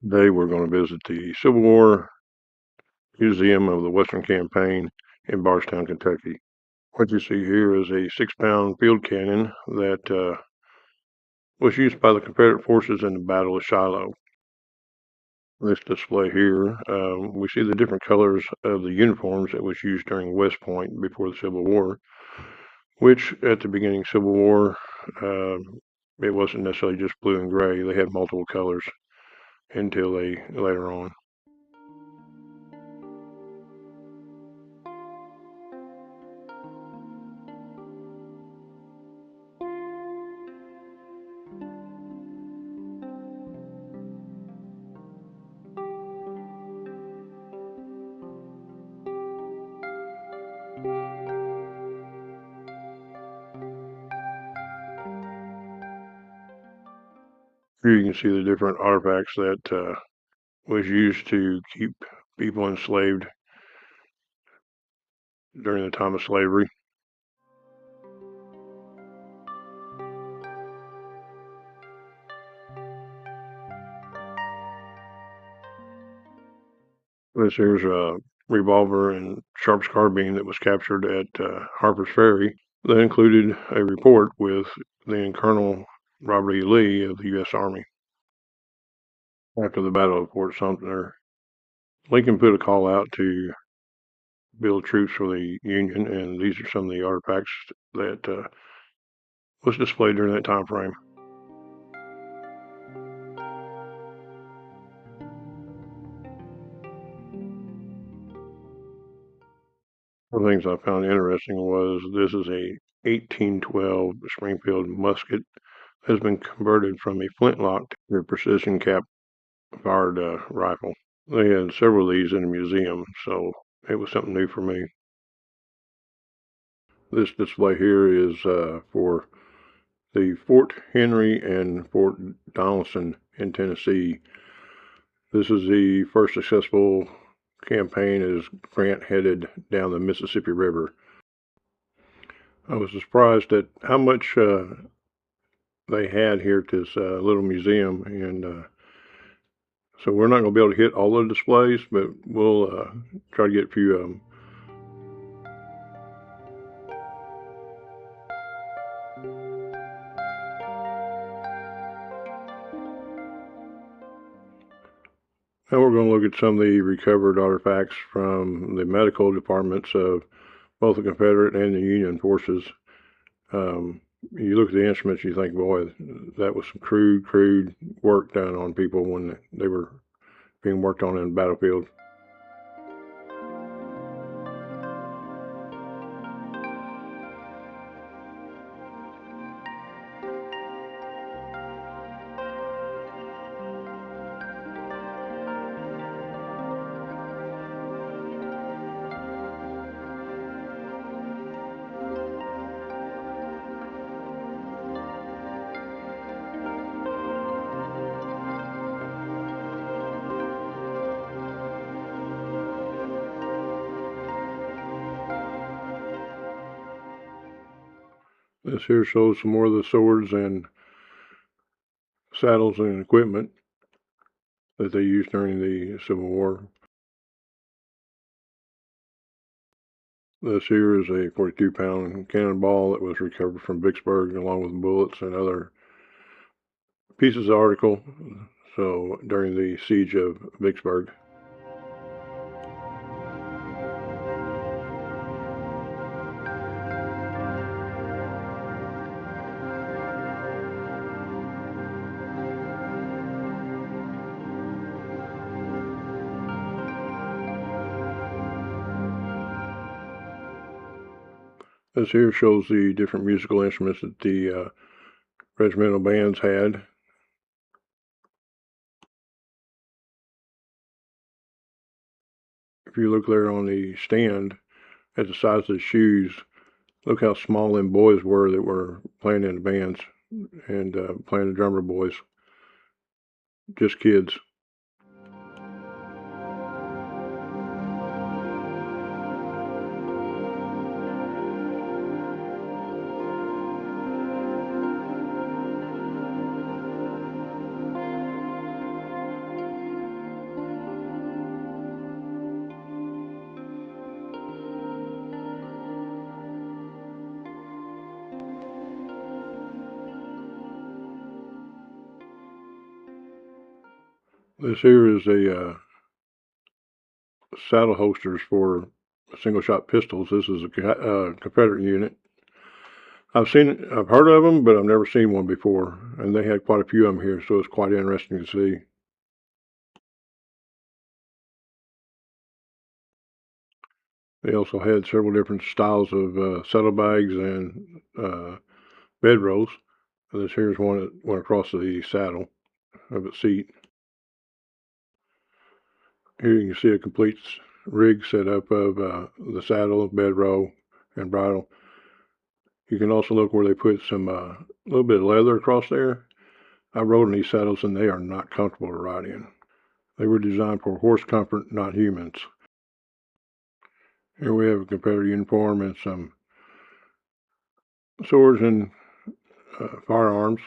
Today we're going to visit the Civil War Museum of the Western Campaign in Bardstown, Kentucky. What you see here is a 6-pound field cannon that was used by the Confederate forces in the Battle of Shiloh. This display here, we see the different colors of the uniforms that was used during West Point before the Civil War, which at the beginning of Civil War, it wasn't necessarily just blue and gray. They had multiple colors until they later on. Here you can see the different artifacts that was used to keep people enslaved during the time of slavery. This here's a revolver and Sharp's carbine that was captured at Harper's Ferry. That included a report with then Colonel Robert E. Lee of the U.S. Army. After the Battle of Fort Sumter, Lincoln put a call out to build troops for the Union, and these are some of the artifacts that was displayed during that time frame. One of the things I found interesting was this is a 1812 Springfield musket that has been converted from a flintlock to a precision cap fired rifle. They had several of these in a museum, so it was something new for me. This display here is for the Fort Henry and Fort Donelson in Tennessee. This is the first successful campaign as Grant headed down the Mississippi River. I was surprised at how much they had here at this little museum, and so we're not going to be able to hit all the displays, but we'll try to get a few of them. Now we're going to look at some of the recovered artifacts from the medical departments of both the Confederate and the Union forces. You look at the instruments, you think, boy, that was some crude work done on people when they were being worked on in the battlefield. This here shows some more of the swords and saddles and equipment that they used during the Civil War. This here is a 42-pound cannonball that was recovered from Vicksburg, along with bullets and other pieces of article. So during the siege of Vicksburg. This here shows the different musical instruments that the regimental bands had. If you look there on the stand at the size of the shoes, look how small them boys were that were playing in the bands and playing the drummer boys. Just kids. This here is a saddle holsters for single shot pistols. This is a Confederate unit. I've heard of them, but I've never seen one before, and they had quite a few of them here, so it's quite interesting to see. They also had several different styles of saddlebags and bedrolls. This here's one that went across the saddle of its seat. Here you can see a complete rig set up of the saddle, bedroll, and bridle. You can also look where they put some little bit of leather across there. I rode in these saddles and they are not comfortable to ride in. They were designed for horse comfort, not humans. Here we have a Confederate uniform and some swords and firearms.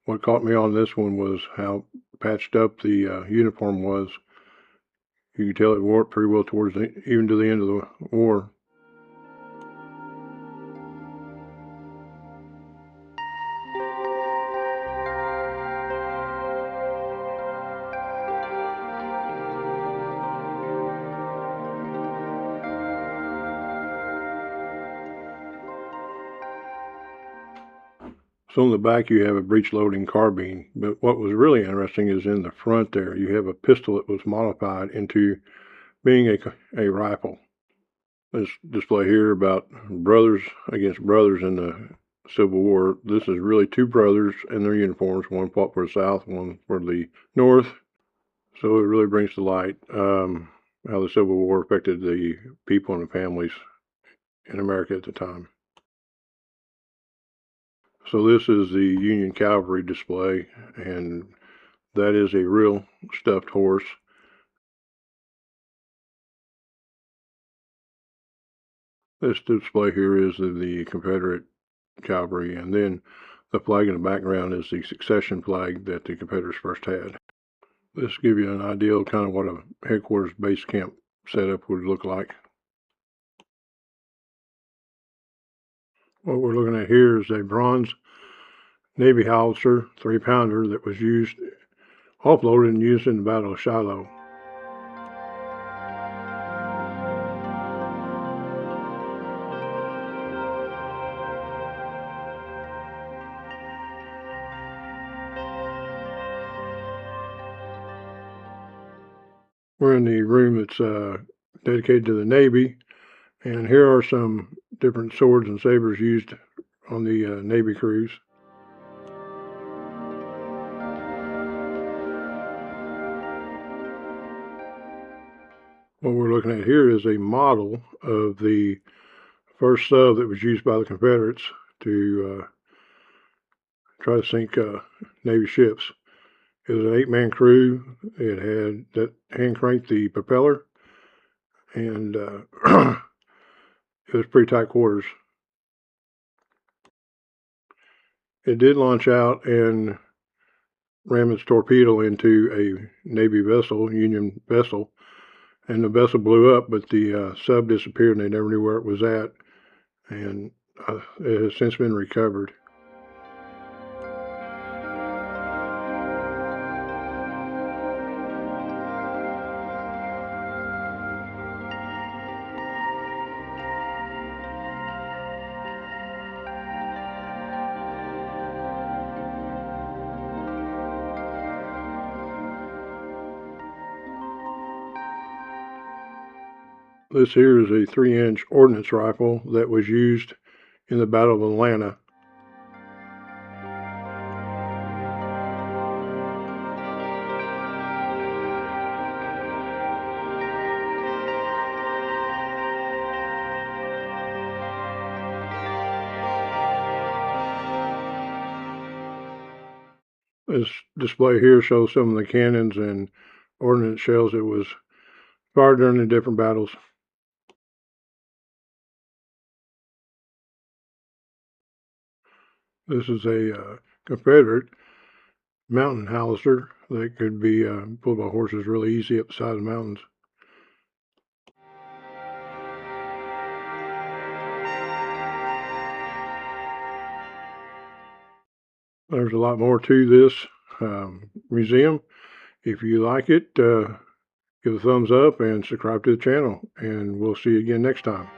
What caught me on this one was how patched up the uniform was. You could tell it wore pretty well towards even to the end of the war. So on the back you have a breech loading carbine, but what was really interesting is in the front there you have a pistol that was modified into being a rifle. This display here about brothers against brothers in the Civil War. This is really two brothers in their uniforms. One fought for the South, one for the North. So it really brings to light how the Civil War affected the people and the families in America at the time. So this is the Union Cavalry display, and that is a real stuffed horse. This display here is of the Confederate cavalry, and then the flag in the background is the succession flag that the Confederates first had. This gives you an idea of kind of what a headquarters base camp setup would look like. What we're looking at here is a bronze Navy howitzer, 3-pounder, that was used, offloaded and used in the Battle of Shiloh. We're in the room that's dedicated to the Navy, and here are some different swords and sabers used on the Navy crews. What we're looking at here is a model of the first sub that was used by the Confederates to try to sink Navy ships. It was an 8-man crew. It had that hand cranked the propeller, and it was pretty tight quarters. It did launch out and ram its torpedo into a Navy vessel, Union vessel, and the vessel blew up, but the sub disappeared and they never knew where it was at, and it has since been recovered. This here is a 3-inch ordnance rifle that was used in the Battle of Atlanta. This display here shows some of the cannons and ordnance shells that was fired during the different battles. This is a Confederate mountain howitzer that could be pulled by horses really easy up the side of the mountains. There's a lot more to this museum. If you like it, give a thumbs up and subscribe to the channel, and we'll see you again next time.